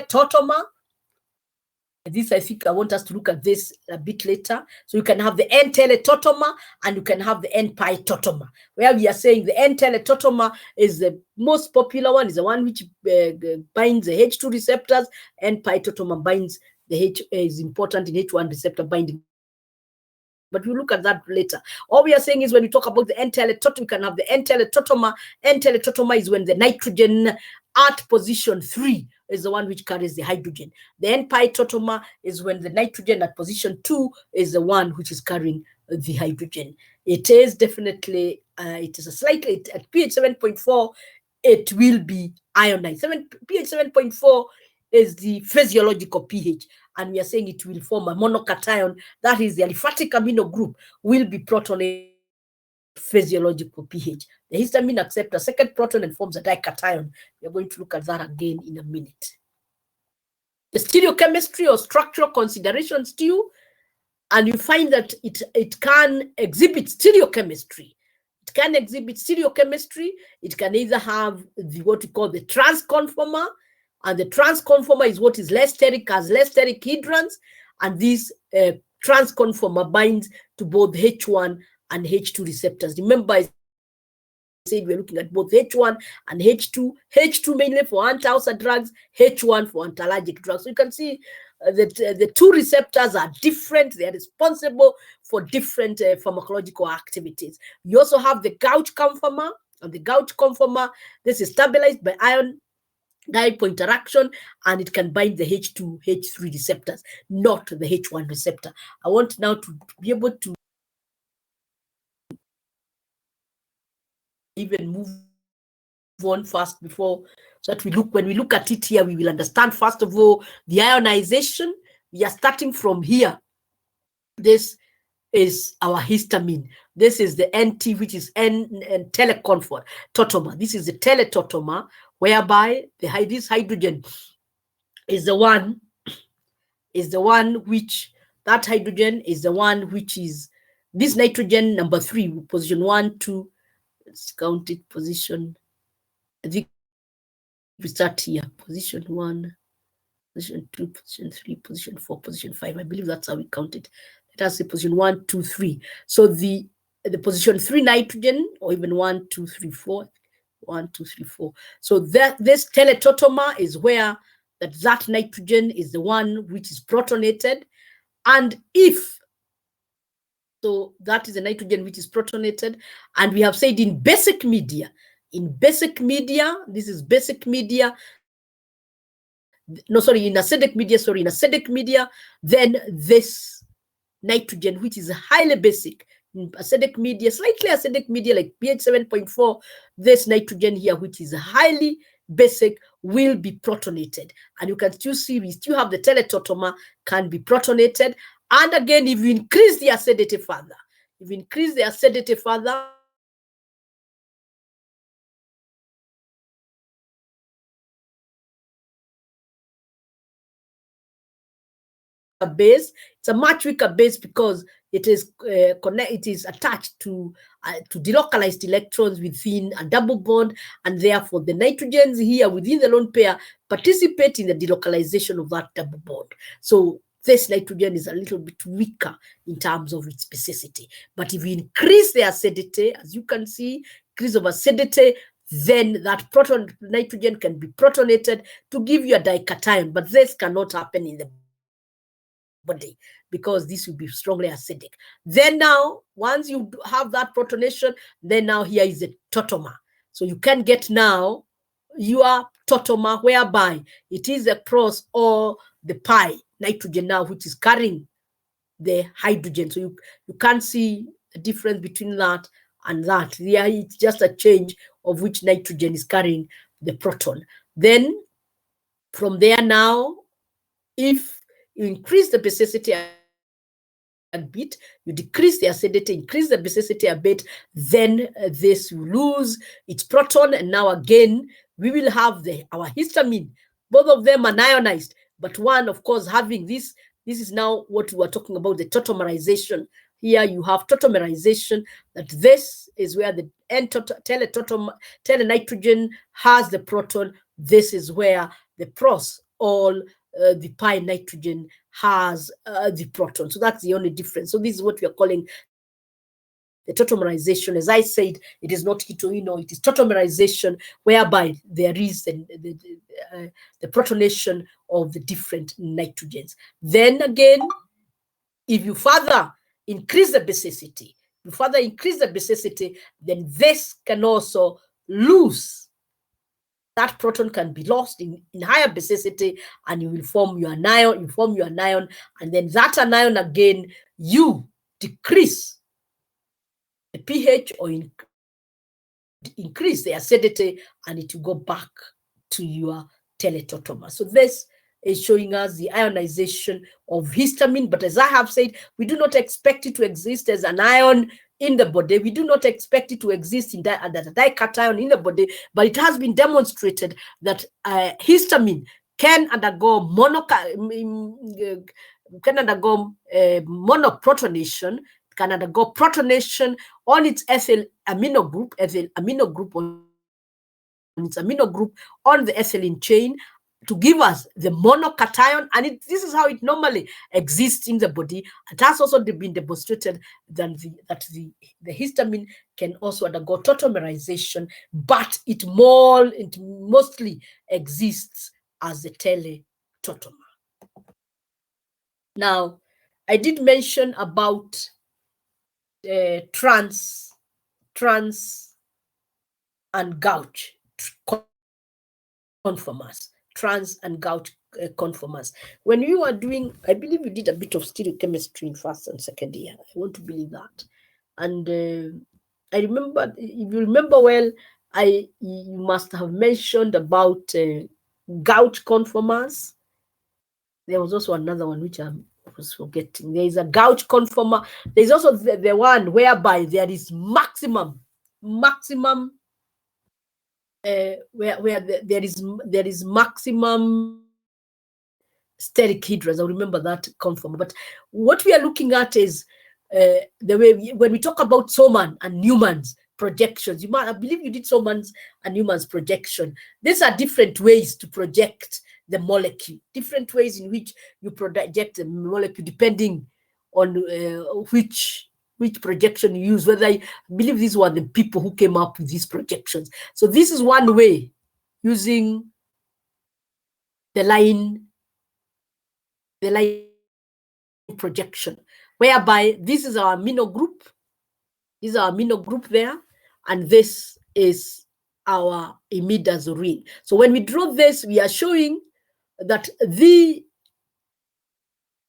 N-teletotomer. This, I think I want us to look at this a bit later. So you can have the N-teletotomer and you can have the N-pi-totomer, where we are saying the N-teletotomer is the most popular one, is the one which binds the H2 receptors. N-pi-totomer binds the H, is important in H1 receptor binding. But we'll look at that later. All we are saying is when we talk about the N-teletotomer, we can have the N-teletotomer. N-teletotomer is when the nitrogen at position 3 is the one which carries the hydrogen. The N-pi-totomer is when the nitrogen at position 2 is the one which is carrying the hydrogen. It is definitely, it is a slightly, at pH 7.4, it will be ionized. pH 7.4 is the physiological pH, and we are saying it will form a monocation. That is, the aliphatic amino group will be protonated physiological pH. The histamine accepts a second proton and forms a dication. We are going to look at that again in a minute. The stereochemistry or structural considerations too, and you find that it can exhibit stereochemistry. It can exhibit stereochemistry. It can either have what we call the transconformer, and the transconformer is what is less steric, has less steric hydrons, and this transconformer binds to both H1 and H2 receptors. Remember, I said we're looking at both H1 and H2. H2 mainly for anti-ulcer drugs, H1 for anti-allergic drugs. So you can see that the two receptors are different. They are responsible for different pharmacological activities. You also have the gauge conformer, and the gauge conformer, this is stabilized by ion dipole interaction, and it can bind the H2, H3 receptors, not the H1 receptor. I want now to be able to even move on fast before, so that when we look at it here, we will understand first of all the ionization. We are starting from here. This is our histamine. This is the NT, which is N-telecomfort totomer. This is the teletotomer, whereby this hydrogen is the one which, that hydrogen is the one which is this nitrogen number 3, position 1, 2. Let's count it. Position, I think we start here. Position 1, position 2, position 3, position 4, position 5. I believe that's how we count it. Let us say position 1, 2, 3. So the position 3 nitrogen, or even 1, 2, 3, 4. 1, 2, 3, 4. So this teletotomer is where that nitrogen is the one which is protonated. And if, so that is the nitrogen which is protonated. And we have said in basic media, this is basic media. No, sorry, in acidic media, then this nitrogen, which is highly basic, in acidic media, slightly acidic media like pH 7.4, this nitrogen here, which is highly basic, will be protonated. And you can still see we still have the teletotomer can be protonated. And again, if you increase the acidity further, base, it's a much weaker base because it is attached to delocalized electrons within a double bond, and therefore the nitrogens here within the lone pair participate in the delocalization of that double bond. So this nitrogen is a little bit weaker in terms of its specificity. But if you increase the acidity, as you can see, increase of acidity, then that proton nitrogen can be protonated to give you a dication. But this cannot happen in the body because this will be strongly acidic. Then now, once you have that protonation, then now here is the totomer. So you can get now your totomer, whereby it is across all the pi nitrogen now, which is carrying the hydrogen. So you can't see the difference between that and that. Yeah, it's just a change of which nitrogen is carrying the proton. Then from there now, if you increase the basicity a bit, you decrease the acidity, increase the basicity a bit, then this will lose its proton. And now again, we will have our histamine. Both of them are ionized, but one, of course, having this is now what we were talking about, the tautomerization. Here you have tautomerization, that this is where the telenitrogen has the proton. This is where the pros all the pi nitrogen has the proton. So that's the only difference. So this is what we are calling the tautomerization. As I said, it is not heteroino, it is tautomerization, whereby there is the protonation of the different nitrogens. Then again, if you further increase the basicity, then this can also lose. That proton can be lost in higher basicity, and you will form your anion, and then that anion again, you decrease the pH or increase the acidity, and it will go back to your teletotomer. So this is showing us the ionization of histamine. But as I have said, we do not expect it to exist as an ion in the body. We do not expect it to exist in that dication in the body, but it has been demonstrated that histamine can undergo monoprotonation, can undergo protonation on its ethyl amino group on its amino group on the ethylene chain to give us the monocation, and this is how it normally exists in the body. It has also been demonstrated that the histamine can also undergo tautomerization, but it mostly exists as the teletotomer. Now, I did mention about trans and gauge conformers, trans and gauge conformers. When you are doing, I believe you did a bit of stereochemistry in first and second year. I want to believe that. And I remember, if you remember well, you must have mentioned about gauge conformers. There was also another one which I was forgetting. There is a gauge conformer. There's also the one whereby there is maximum where there is maximum steric hydrous. I remember that conformer. But what we are looking at is the way when we talk about Soman and Newman's projections. I believe you did Soman's and Newman's projection. These are different ways to project the molecule, different ways in which you project the molecule depending on which projection you use. Whether I believe these were the people who came up with these projections. So this is one way, using the line projection, whereby this is our amino group. This is our amino group there, and this is our imidazoline. So when we draw this, we are showing that the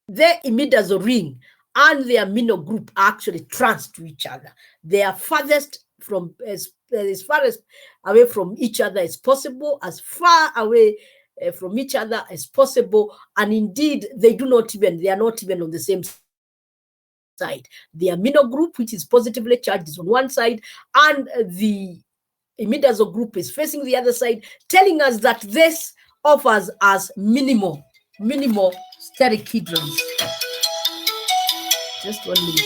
imidazoline and the amino group are actually trans to each other. They are farthest from as far as away from each other as possible, as far away from each other as possible, and indeed they are not even on the same side. The amino group, which is positively charged, is on one side, and the imidazole group is facing the other side, telling us that this offers us minimal steric hydrons. Just 1 minute.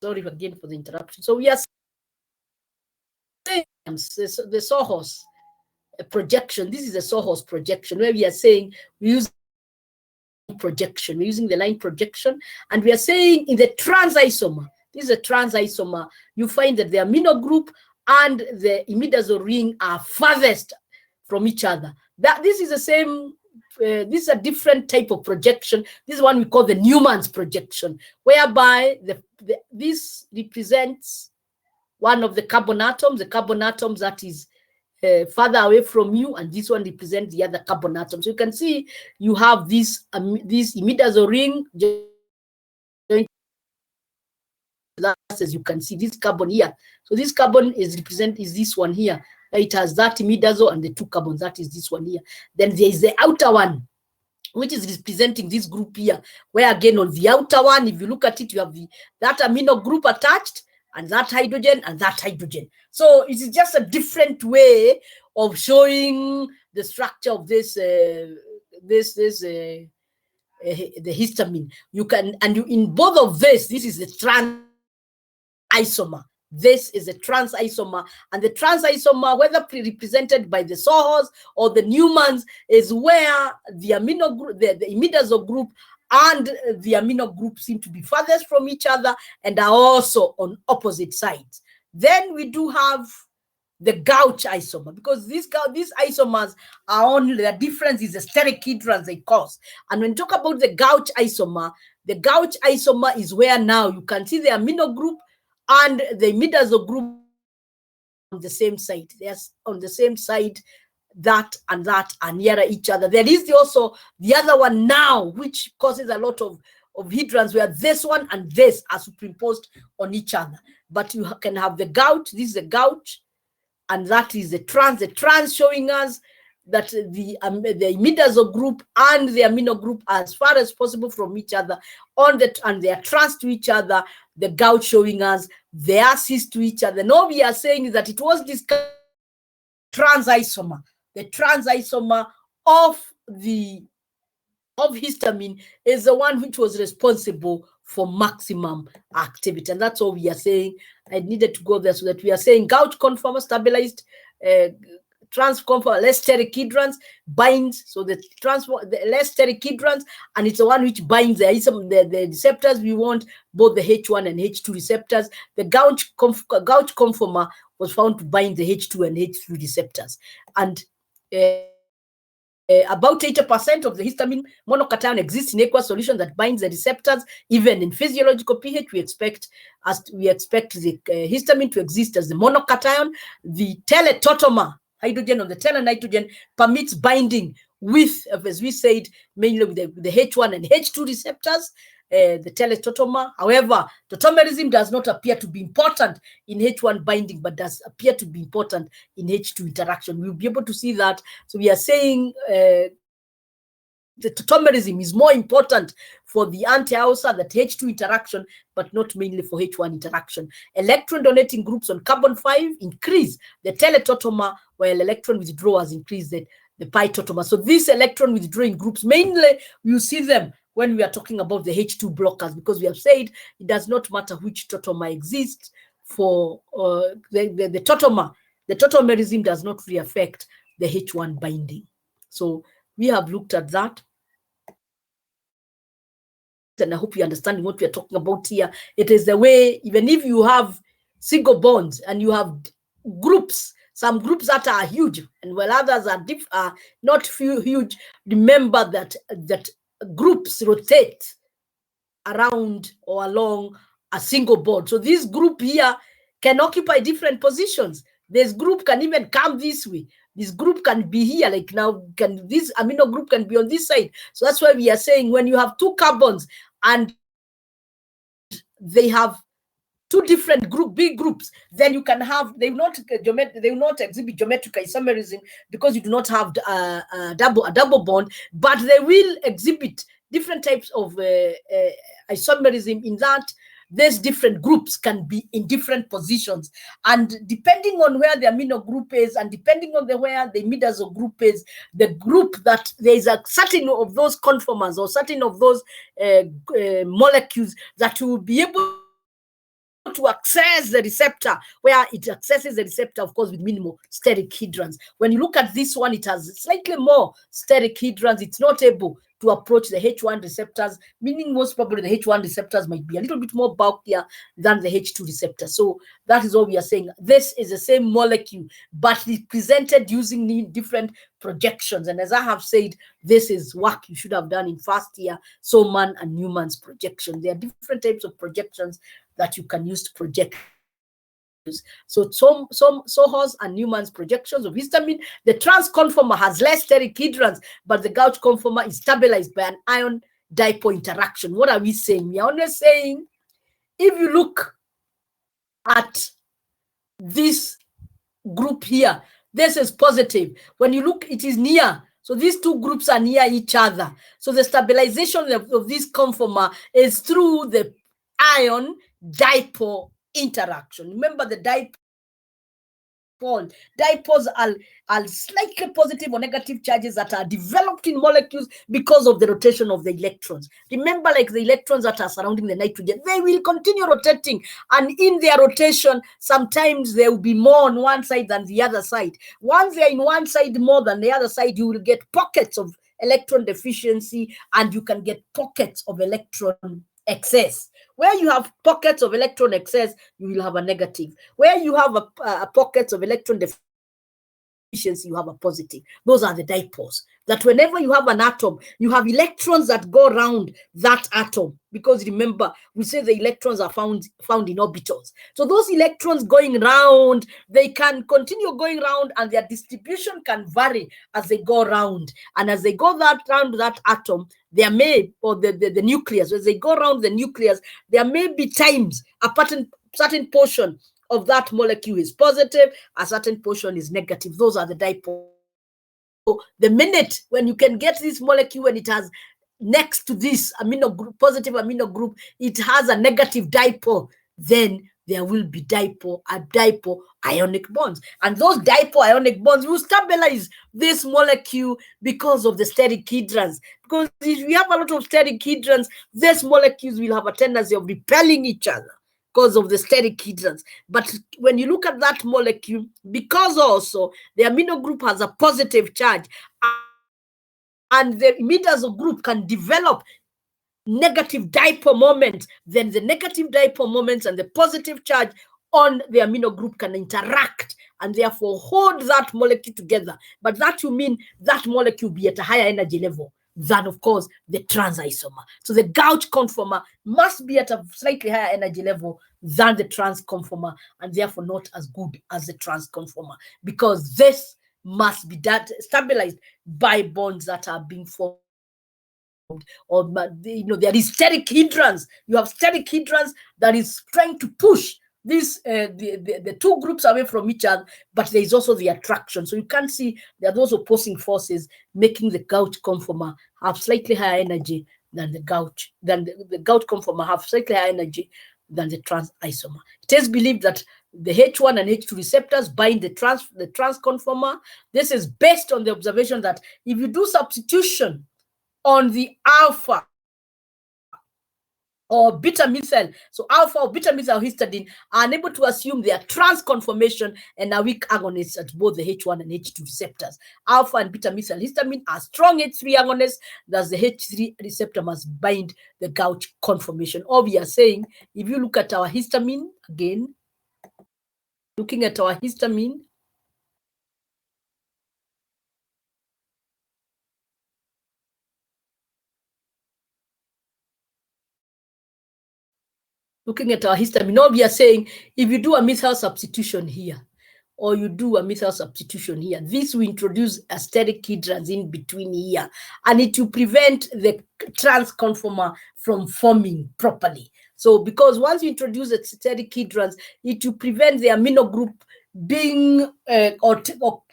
sorry again for the interruption. So we are saying the sawhorse projection. This is a sawhorse projection where we are saying we use projection. We're using the line projection, and we are saying in the trans isomer, this is a trans isomer, you find that the amino group and the imidazole ring are farthest from each other. This is the same, this is a different type of projection. This is one we call the Newman's projection, whereby this represents one of the carbon atoms that is further away from you, and this one represents the other carbon atom. So you can see you have this imidazole ring. As you can see, this carbon here. So this carbon is this one here. It has that imidazole and the two carbons. That is this one here. Then there is the outer one, which is representing this group here. Where again on the outer one, if you look at it, you have that amino group attached, and that hydrogen and that hydrogen. So it is just a different way of showing the structure of this the histamine. You can, and you in both of this is the trans isomer. This is a trans isomer, and the trans isomer, whether represented by the sawhorse or the Newmans, is where the amino group, the imidazole group and the amino group seem to be farthest from each other and are also on opposite sides. Then we do have the gauche isomer, because these isomers are only, the difference is the steric hydrons they cause. And when you talk about the gauche isomer is where now you can see the amino group and the imidazole group on the same side. They're on the same side, that are nearer each other. There is also the other one now, which causes a lot of hydrons, where this one and this are superimposed on each other. But you can have the gauche. This is the gauche, and that is the trans. The trans showing us that the imidazole group and the amino group are as far as possible from each other and they are trans to each other. The gauche showing us they are cis to each other. Now we are saying that it was this trans isomer. The trans isomer of histamine is the one which was responsible for maximum activity, and that's all we are saying. I needed to go there so that we are saying gauche conformer stabilized, trans conformer less steric hydrons binds. So the less steric hydrons, and it's the one which binds the receptors we want, both the H1 and H2 receptors. The gauche conformer was found to bind the H2 and H3 receptors, and about 80% of the histamine monocation exists in aqueous solution that binds the receptors. Even in physiological pH, we expect the histamine to exist as the monocation. The teletotomer, hydrogen on the telenitrogen, permits binding with, as we said, mainly with the H1 and H2 receptors. The teletotomer. However, tautomerism does not appear to be important in H1 binding, but does appear to be important in H2 interaction. We'll be able to see that. So we are saying the tautomerism is more important for the anti-ulcer, that H2 interaction, but not mainly for H1 interaction. Electron donating groups on carbon 5 increase the teletotomer, while electron withdrawers increase the pi-totomer. So these electron withdrawing groups, mainly you see them when we are talking about the H2 blockers, because we have said it does not matter which tautomer exists for the tautomer. The tautomerism does not really affect the H1 binding. So we have looked at that. And I hope you understand what we are talking about here. It is the way, even if you have single bonds and you have groups, some groups that are huge, and while others are not huge, remember that groups rotate around or along a single bond. So this group here can occupy different positions. This group can even come this way. This group can be here, like now, this amino group can be on this side. So that's why we are saying when you have two carbons and they have two different big groups, then you can have, they will not exhibit geometric isomerism because you do not have a double bond, but they will exhibit different types of isomerism in that these different groups can be in different positions, and depending on where the amino group is and depending on where the imidazole group is, the group that there is a certain of those conformers or certain of those molecules that will be able able to access the receptor, where it accesses the receptor, of course, with minimal steric hindrance. When you look at this one, it has slightly more steric hindrance. It's not able to approach the H1 receptors, meaning most probably the H1 receptors might be a little bit more bulkier than the H2 receptor. So that is what we are saying. This is the same molecule, but it's presented using different projections. And as I have said, this is work you should have done in first year, Soman and Newman's projection. There are different types of projections that you can use to project. So Sohor's and Newman's projections of histamine, the trans conformer has less steric hindrance, but the gauge conformer is stabilized by an ion dipole interaction. What are we saying? We are only saying, if you look at this group here, this is positive. When you look, it is near. So these two groups are near each other. So the stabilization of this conformer is through the ion dipole interaction. Remember, the dipoles are slightly positive or negative charges that are developed in molecules because of the rotation of the electrons. Remember, like the electrons that are surrounding the nitrogen, they will continue rotating, and in their rotation, sometimes there will be more on one side than the other side. Once they're in one side more than the other side, you will get pockets of electron deficiency, and you can get pockets of electron excess. Where you have pockets of electron excess, you will have a negative. Where you have a pockets of electron deficiency, you have a positive. Those are the dipoles. That whenever you have an atom, you have electrons that go around that atom. Because remember, we say the electrons are found in orbitals. So those electrons going round, they can continue going round, and their distribution can vary as they go round. And as they go around that atom, there may, or the nucleus, as they go around the nucleus, there may be times a certain portion of that molecule is positive, a certain portion is negative. Those are the dipoles. So the minute when you can get this molecule and it has next to this amino group, positive amino group, it has a negative dipole, then there will be dipole ionic bonds. And those dipole ionic bonds will stabilize this molecule because of the steric hindrance. Because if we have a lot of steric hindrance, these molecules will have a tendency of repelling each other because of the steric hindrance. But when you look at that molecule, because also the amino group has a positive charge, and the emitters group can develop negative dipole moments, then the negative dipole moments and the positive charge on the amino group can interact and therefore hold that molecule together. But that will mean that molecule be at a higher energy level than, of course, the trans isomer. So the gauge conformer must be at a slightly higher energy level than the trans conformer, and therefore not as good as the trans conformer, because this must be stabilized by bonds that are being formed. Or there is steric hindrance. You have steric hindrance that is trying to push these the two groups away from each other, but there is also the attraction. So you can see there are those opposing forces making the gauge conformer have slightly higher energy than the gauge conformer have slightly higher energy than the trans isomer. It is believed that the H1 and H2 receptors bind the trans conformer. This is based on the observation that if you do substitution on the alpha or beta methyl, so alpha or beta methyl histidine are unable to assume their trans conformation and are weak agonists at both the H1 and H2 receptors. Alpha and beta methyl histamine are strong H3 agonists, thus the H3 receptor must bind the gauge conformation. Or we are saying, if you look at our histamine again, looking at our histamine, now we are saying, if you do a methyl substitution here, or you do a methyl substitution here, this will introduce a steric hindrance in between here, and it will prevent the trans conformer from forming properly. So because once you introduce a steric hindrance, it will prevent the amino group being or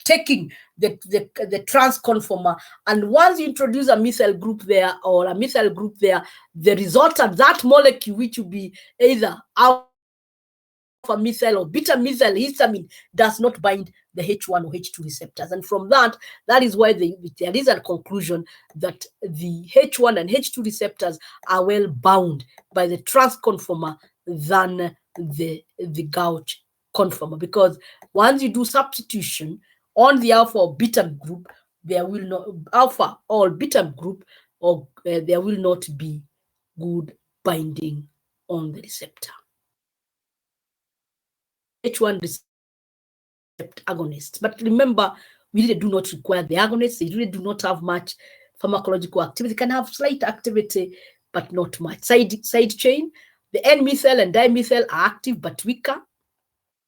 taking the trans conformer. And once you introduce a methyl group there or a methyl group there, the resultant, that molecule, which will be either alpha methyl or beta methyl histamine, does not bind the H1 or H2 receptors. And from that is why there is a conclusion that the H1 and H2 receptors are well bound by the trans conformer than the gauge conformer, because once you do substitution on the alpha or beta group, there will not alpha or beta group, or there will not be good binding on the receptor. H1 receptor agonists, but remember, we really do not require the agonists. They really do not have much pharmacological activity. They can have slight activity, but not much. Side chain, the N-methyl and dimethyl are active but weaker.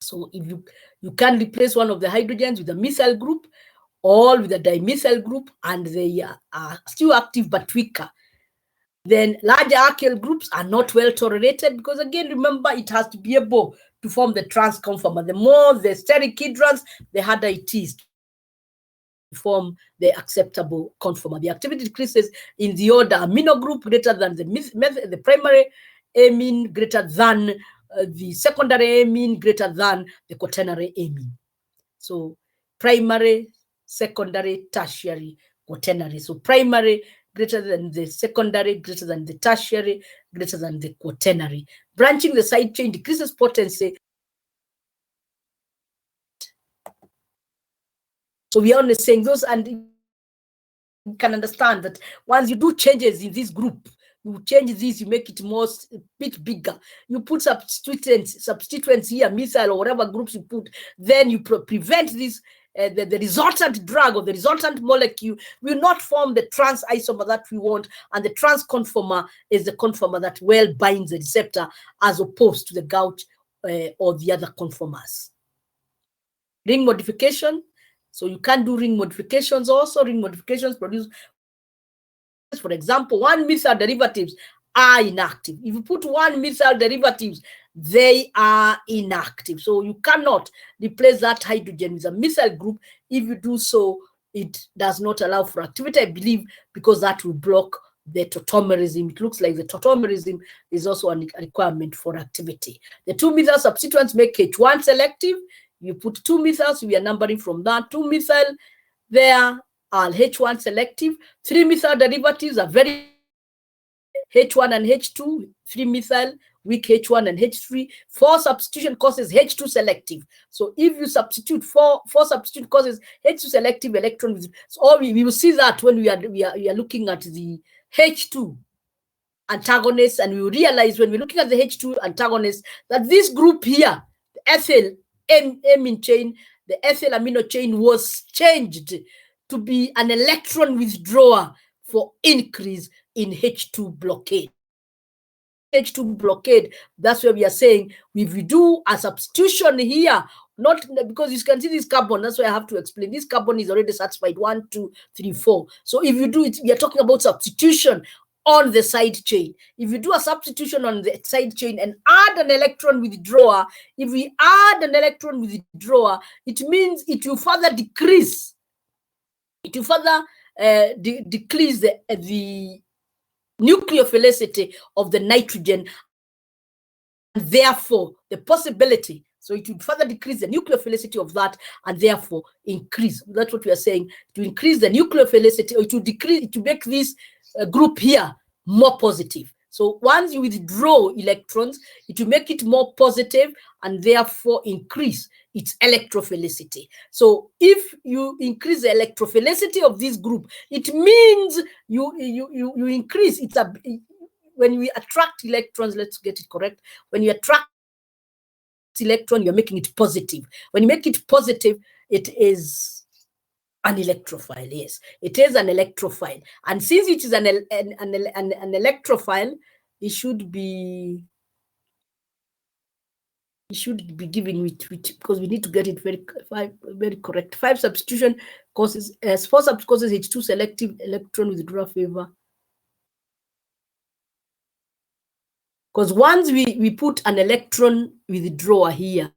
So if you can replace one of the hydrogens with a methyl group or with a dimethyl group, and they are still active but weaker, then larger alkyl groups are not well tolerated, because again, remember, it has to be able to form the trans conformer. The more the steric hydrons, the harder it is to form the acceptable conformer. The activity decreases in the order amino group greater than the primary amine, greater than the secondary amine, greater than the quaternary amine. So primary, secondary, tertiary, quaternary. So primary greater than the secondary, greater than the tertiary, greater than the quaternary. Branching the side chain decreases potency. So we are only saying those, and you can understand that once you do changes in this group, you change this, you make it more a bit bigger. You put substituents here, methyl or whatever groups you put, then you prevent this. The resultant drug or the resultant molecule will not form the trans isomer that we want, and the trans conformer is the conformer that well binds the receptor, as opposed to the gauge or the other conformers. Ring modification. So you can do ring modifications also. Ring modifications produce, for example, 1-methyl derivatives are inactive. If you put 1-methyl derivatives, they are inactive. So you cannot replace that hydrogen with a methyl group. If you do so, it does not allow for activity, I believe, because that will block the tautomerism. It looks like the tautomerism is also a requirement for activity. The 2-methyl substituents make H1 selective. You put 2 methyls, we are numbering from that. 2-methyl, there are H1 selective. 3-methyl derivatives are very H1 and H2, 3-methyl, weak H1 and H3. 4 substitution causes H2 selective. So if you substitute 4 substitution causes H2 selective electron. So we will see that when we are looking at the H2 antagonists, and we will realize when we're looking at the H2 antagonists that this group here, the ethyl amine chain, the ethyl amino chain, was changed to be an electron withdrawer for increase in H2 blockade. H2 blockade, that's where we are saying if we do a substitution here, not because you can see this carbon, that's why I have to explain. This carbon is already satisfied 1, 2, 3, 4. So if you do it, we are talking about substitution on the side chain. If you do a substitution on the side chain and add an electron withdrawer, if we add an electron withdrawer, it means it will further decrease. It will further decrease the nucleophilicity of the nitrogen, and therefore the possibility. So it would further decrease the nucleophilicity of that, and therefore increase. That's what we are saying. To increase the nucleophilicity, or to decrease, to make this group here more positive. So once you withdraw electrons, it will make it more positive and therefore increase its electrophilicity. So if you increase the electrophilicity of this group, it means you increase. When we attract electrons, let's get it correct. When you attract electron, you're making it positive. When you make it positive, it is an electrophile. Yes, it is an electrophile. And since it is an electrophile, it should be given with because we need to get it very correct. 5 substitution causes 4 substitution causes H2 selective electron withdrawal favor. Because once we put an electron withdrawer here,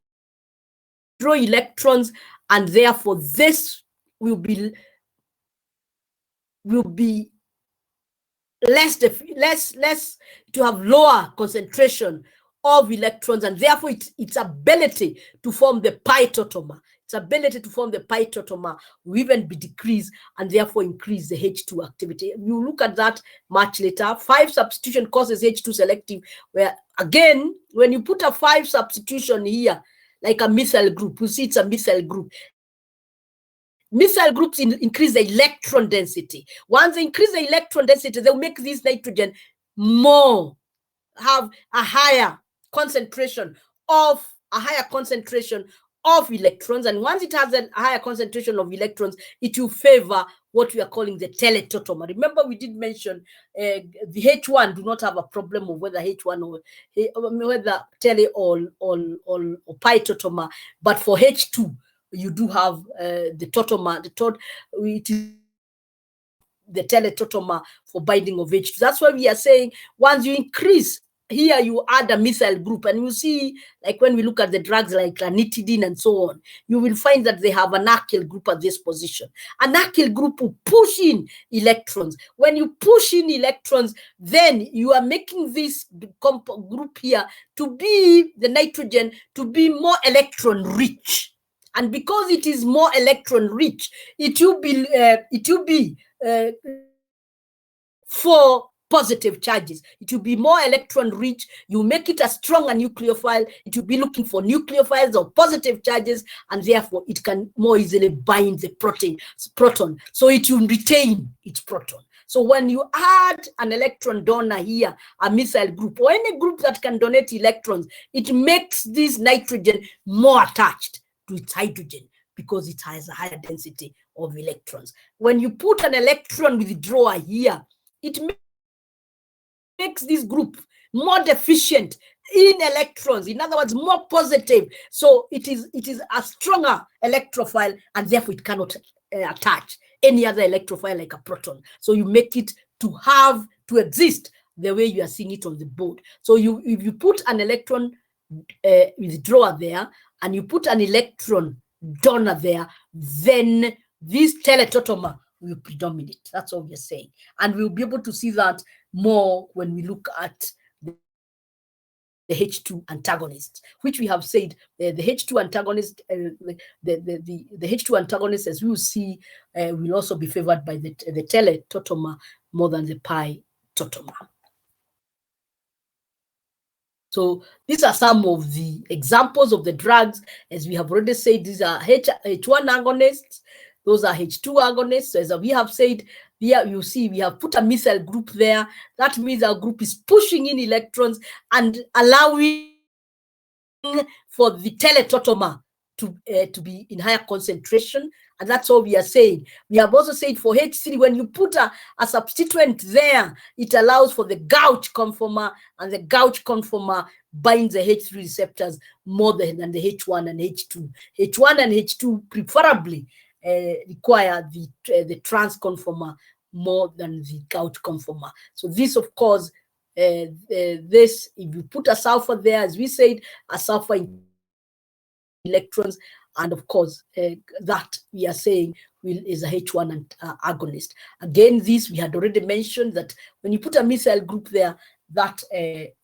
draw electrons, and therefore this will be less to have lower concentration of electrons, and therefore its ability to form the pi tautomer. Its ability to form the pi tautomer will even be decreased, and therefore increase the H2 activity. You look at that much later. 5 substitution causes H2 selective, where Again, when you put a 5 substitution here, like a methyl group, you see it's a methyl group. Methyl groups increase the electron density. Once they increase the electron density, they'll make this nitrogen have a higher concentration of electrons. And once it has a higher concentration of electrons, it will favor what we are calling the teletautomer. Remember, we did mention the H1 do not have a problem of whether H1 or whether tele or pi tautomer, but for H2 you do have the tautomer. It is the teletautomer for binding of H2. That's why we are saying once you increase here, you add a methyl group, and you see, like when we look at the drugs like ranitidine and so on, you will find that they have an acyl group at this position. An acyl group will push in electrons. When you push in electrons, then you are making this group here to be the nitrogen to be more electron rich. And because it is more electron rich, it will be for positive charges. It will be more electron rich. You make it a stronger nucleophile. It will be looking for nucleophiles or positive charges, and therefore it can more easily bind the proton. So it will retain its proton. So when you add an electron donor here, a methyl group, or any group that can donate electrons, it makes this nitrogen more attached to its hydrogen because it has a higher density of electrons. When you put an electron withdrawer here, it makes this group more deficient in electrons, in other words, more positive. So it is a stronger electrophile, and therefore it cannot attach any other electrophile like a proton. So you make it to exist the way you are seeing it on the board. So if you put an electron withdrawer there and you put an electron donor there, then this teletautomer will predominate. That's all we're saying. And we'll be able to see that more when we look at the H2 antagonist, which we have said the H2 antagonist, the H2 antagonist, as we will see, will also be favored by the teletautomer more than the pi tautomer. So these are some of the examples of the drugs. As we have already said, these are H1 agonists. Those are H2 agonists. As we have said, here you see we have put a methyl group there. That means our group is pushing in electrons and allowing for the teletautomer to be in higher concentration. And that's all we are saying. We have also said for H3, when you put a substituent there, it allows for the gauge conformer, and the gauge conformer binds the H3 receptors more than the H1 and H2. H1 and H2 preferably require the trans conformer more than the gauge conformer. So this, of course, if you put a sulfur there, as we said, a sulfur electrons, and of course that we are saying is a H1 agonist. Again, this we had already mentioned that when you put a methyl group there, that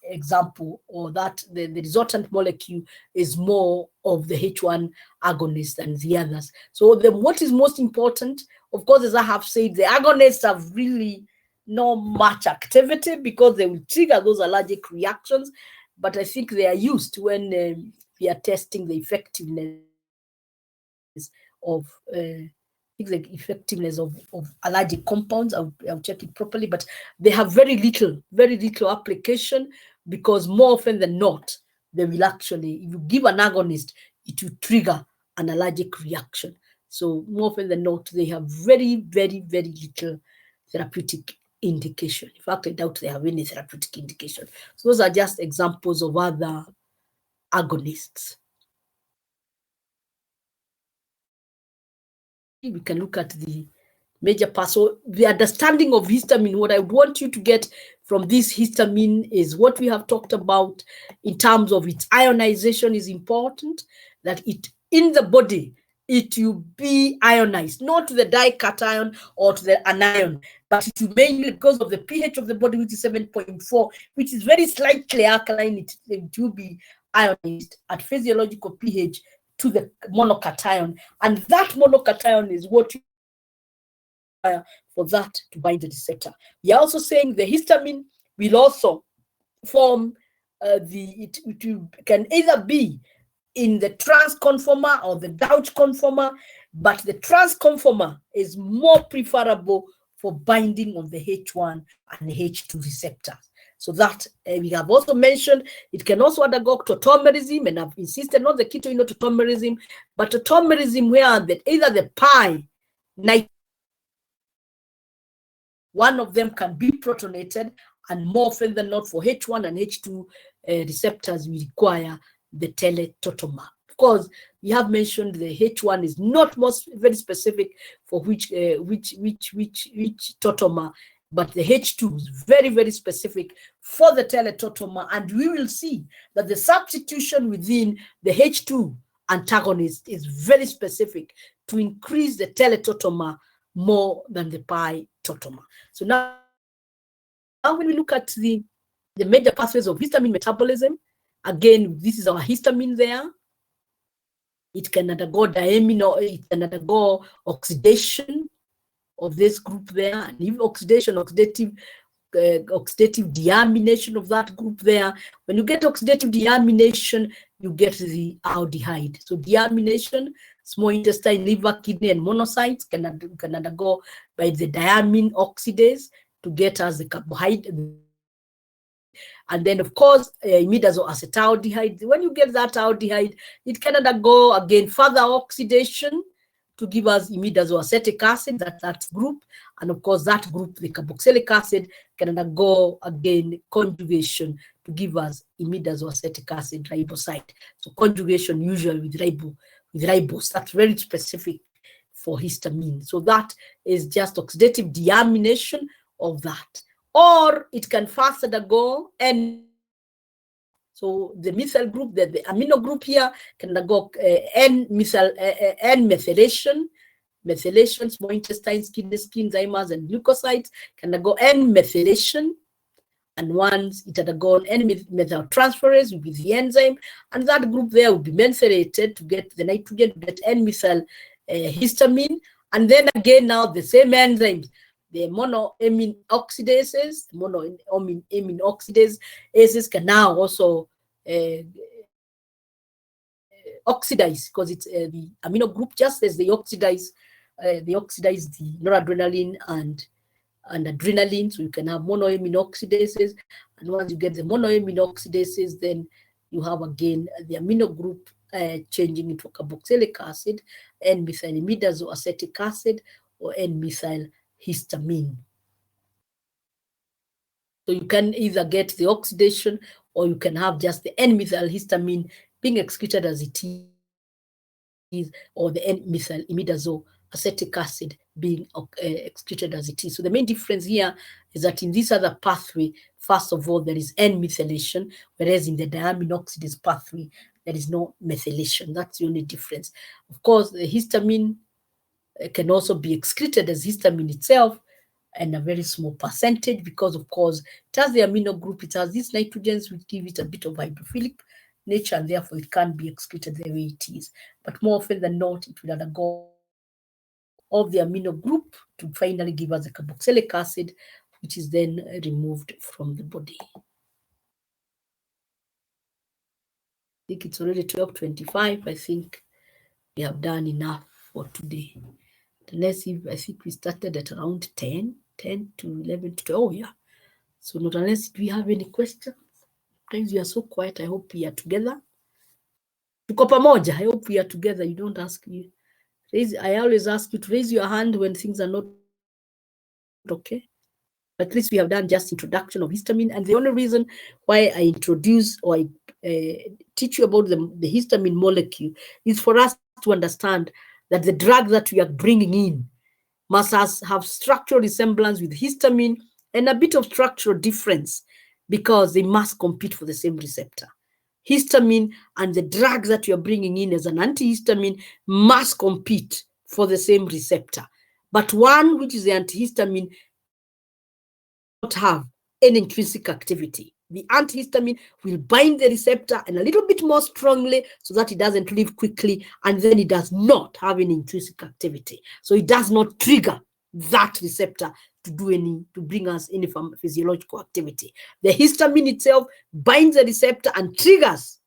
example, or that the resultant molecule is more of the H1 agonist than the others. So what is most important, of course, as I have said, the agonists have really not much activity because they will trigger those allergic reactions, but I think they are used when we are testing the effectiveness of allergic compounds. I'll check it properly, but they have very little application, because more often than not, they will actually, if you give an agonist, it will trigger an allergic reaction. So more often than not, they have very, very, very little therapeutic indication. In fact, I doubt they have any therapeutic indication. So those are just examples of other agonists. We can look at the major parts. So the understanding of histamine, what I want you to get from this histamine is what we have talked about in terms of its ionization is important, that it in the body, it will be ionized, not to the dication or to the anion, but it will mainly, because of the pH of the body, which is 7.4, which is very slightly alkaline, it will be ionized at physiological pH to the monocation, and that monocation is what you require for that to bind the receptor. We are also saying the histamine will also form it can either be in the trans conformer or the Gauge conformer, but the trans conformer is more preferable for binding of the H1 and the H2 receptors. So that we have also mentioned, it can also undergo tautomerism, and I've insisted not the keto tautomerism, but tautomerism where either the pi, one of them can be protonated, and more often than not for H1 and H2 receptors, we require the teletotomer. Of course, we have mentioned the H1 is not very specific for which totomer, but the H2 is very, very specific for the teletotomer, and we will see that the substitution within the H2 antagonist is very specific to increase the teletotomer more than the pi totomer. So now when we look at the major pathways of histamine metabolism, again, this is our histamine there. It can undergo diamino, it can undergo oxidation of this group there, and if oxidative deamination of that group there. When you get oxidative deamination, you get the aldehyde. So deamination, small intestine, liver, kidney, and monocytes can undergo by the diamine oxidase to get us the carbohydrate. And then, of course, imidazoacetaldehyde. When you get that aldehyde, it can undergo again further oxidation to give us imidazoacetic acid, that group. And of course, that group, the carboxylic acid, can undergo again conjugation to give us imidazoacetic acid riboside. So conjugation usually with ribose. That's very specific for histamine. So that is just oxidative deamination of that. Or it can first undergo N. So the methyl group, the amino group here can undergo N-methylation. Methylation, small intestines, kidney, enzymes, and leukocytes can undergo N-methylation. And once it undergone N-methyltransferase will be the enzyme, and that group there will be methylated to get the nitrogen, to get N-methyl histamine. And then again, now the same enzymes, the monoamine oxidases, can now also oxidize, because it's the amino group, just as they oxidize the noradrenaline and adrenaline. So you can have monoamine oxidases, and once you get the monoamine oxidases, then you have again the amino group changing into carboxylic acid, N-methylimidazoacetic acid, or N-methyl histamine. So you can either get the oxidation, or you can have just the N-methyl histamine being excreted as it is, or the N-methylimidazoacetic acid being excreted as it is. So the main difference here is that in this other pathway, first of all, there is N-methylation, whereas in the diamine oxidase pathway, there is no methylation. That's the only difference. Of course, the histamine can also be excreted as histamine itself, and a very small percentage, because of course it has the amino group, it has these nitrogens which give it a bit of hydrophilic nature, and therefore it can't be excreted the way it is. But more often than not, it will undergo of the amino group to finally give us the carboxylic acid, which is then removed from the body. I think it's already 12:25. I think we have done enough for today. Unless I think we started at around 10 to 11 to 12. Oh, yeah. So not unless we have any questions. Sometimes we are so quiet. I hope we are together. Tuko pamoja. I hope we are together. You don't ask me. I always ask you to raise your hand when things are not okay. But at least we have done just introduction of histamine. And the only reason why I introduce or I teach you about the histamine molecule is for us to understand that the drug that we are bringing in must have structural resemblance with histamine and a bit of structural difference, because they must compete for the same receptor. Histamine and the drug that you're bringing in as an antihistamine must compete for the same receptor. But one, which is the antihistamine, not have any intrinsic activity. The antihistamine will bind the receptor and a little bit more strongly so that it doesn't leave quickly, and then it does not have any intrinsic activity. So it does not trigger that receptor to bring us any physiological activity. The histamine itself binds the receptor and triggers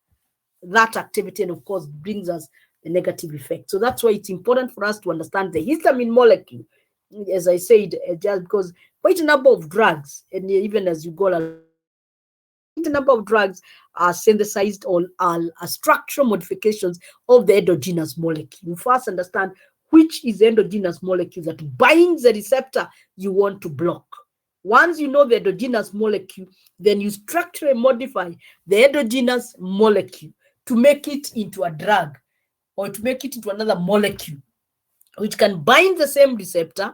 that activity, and of course brings us the negative effect. So that's why it's important for us to understand the histamine molecule. As I said, just because quite a number of drugs, and even as you go along, quite a number of drugs are synthesized or are structural modifications of the endogenous molecule. You first understand which is the endogenous molecule that binds the receptor you want to block. Once you know the endogenous molecule, then you structurally modify the endogenous molecule to make it into a drug or to make it into another molecule, which can bind the same receptor,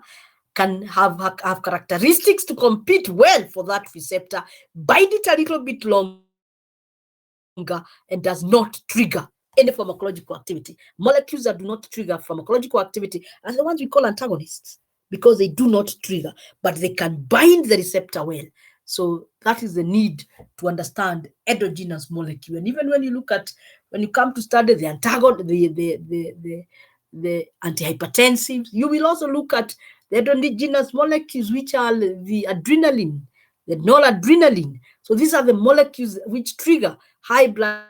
can have characteristics to compete well for that receptor, bind it a little bit longer, and does not trigger any pharmacological activity. Molecules that do not trigger pharmacological activity are the ones we call antagonists, because they do not trigger, but they can bind the receptor well. So that is the need to understand endogenous molecule. And even when you come to study the the antihypertensives, you will also look at the endogenous molecules, which are the adrenaline, the noradrenaline. So these are the molecules which trigger high blood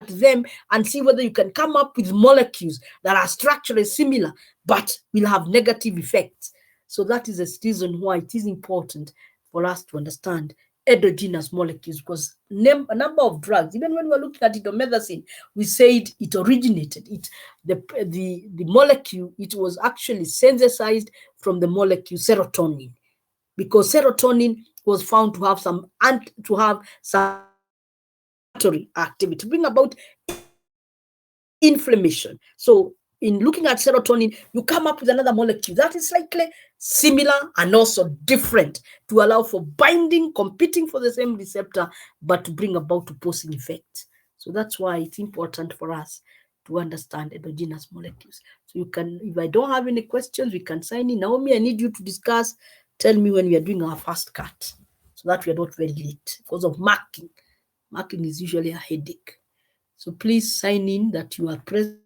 them, and see whether you can come up with molecules that are structurally similar but will have negative effects. So that is the reason why it is important for us to understand endogenous molecules, because a number of drugs, even when we're looking at indomethacin, we said it originated, the molecule, it was actually synthesized from the molecule serotonin, because serotonin was found to have some activity, bring about inflammation. So in looking at serotonin, you come up with another molecule that is slightly similar and also different to allow for binding, competing for the same receptor, but to bring about opposing effects. So that's why it's important for us to understand endogenous molecules. So you can, if I don't have any questions, we can sign in. Naomi, I need you to discuss. Tell me when we are doing our first cut, so that we are not very late because of marking. Marking is usually a headache. So please sign in that you are present.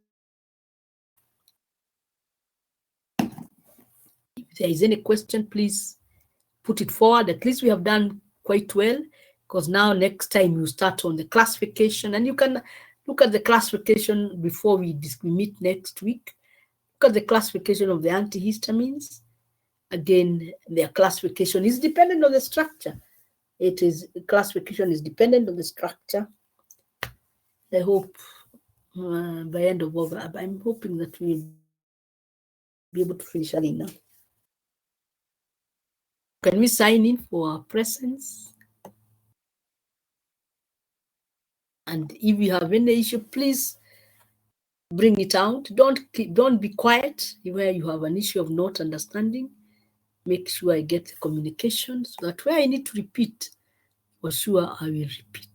If there is any question, please put it forward. At least we have done quite well, because now next time you start on the classification, and you can look at the classification before we meet next week. Look at the classification of the antihistamines. Again, their classification is dependent on the structure. Classification is dependent on the structure. I hope by end of August, I'm hoping that we'll be able to finish early now. Can we sign in for our presence? And if you have any issue, please bring it out. Don't be quiet where you have an issue of not understanding. Make sure I get the communication, so that where I need to repeat, for sure I will repeat.